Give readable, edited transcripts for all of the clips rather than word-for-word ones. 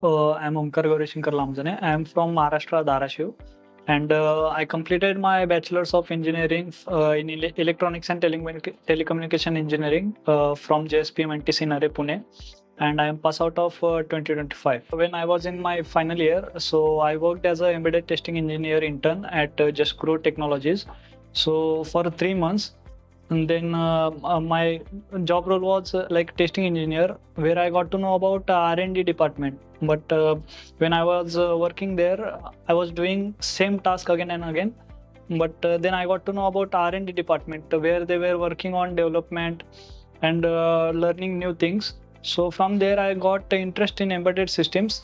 I'm Gourishankar. I am from Maharashtra, Dharashiv, and I completed my bachelor's of engineering in electronics and telecommunication engineering from JSPM NTC Nare, Pune, and I am pass out of 2025. When I was in my final year, so I worked as an embedded testing engineer intern at Just Grow Technologies. So for 3 months, and then my job role was like testing engineer, where I got to know about R&D department. But when I was working there, I was doing same task again and again. But then I got to know about R&D department, where they were working on development and learning new things. So from there, I got interest in embedded systems.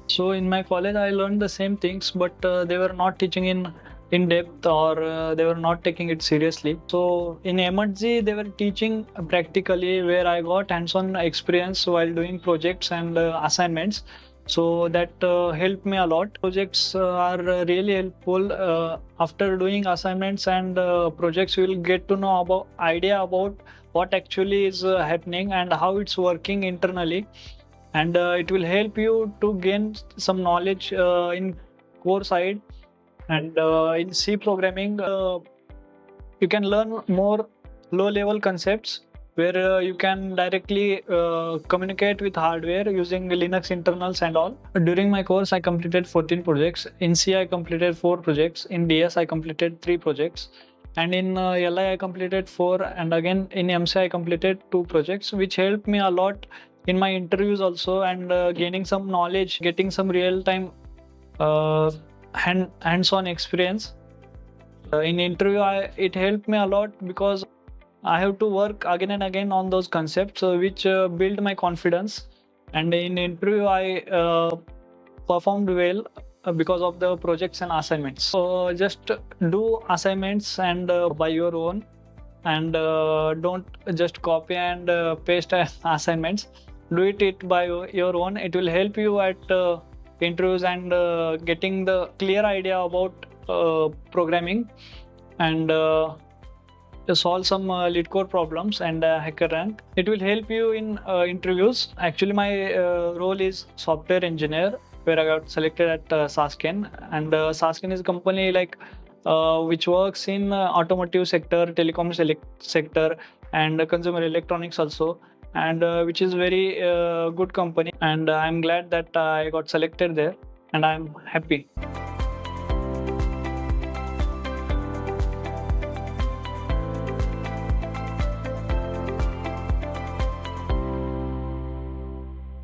So in my college, I learned the same things, but they were not teaching in depth, or they were not taking it seriously. So in Emertxe, they were teaching practically, where I got hands-on experience while doing projects and assignments. So that helped me a lot. Projects are really helpful. After doing assignments and projects, you will get to know about idea about what actually is happening and how it's working internally, and it will help you to gain some knowledge in core side. And in C programming, you can learn more low level concepts, where you can directly communicate with hardware using Linux internals and all. During my course, I completed 14 projects. In C, I completed 4 projects. In DS, I completed 3 projects. And in LI, I completed 4. And again, in MC, I completed 2 projects, which helped me a lot in my interviews also, and gaining some knowledge, getting some real time uh, hands-on experience. In interview, it helped me a lot, because I have to work again and again on those concepts, which build my confidence. And in interview, I performed well because of the projects and assignments. So just do assignments and by your own, and don't just copy and paste assignments. Do it by your own. It will help you at interviews, and getting the clear idea about programming, and solve some lead core problems and hacker rank. It will help you in interviews. Actually, my role is software engineer, where I got selected at Sasken. And Sasken is a company like which works in automotive sector, telecom sector, and consumer electronics also, and which is very good company. And I'm glad that I got selected there, and I'm happy.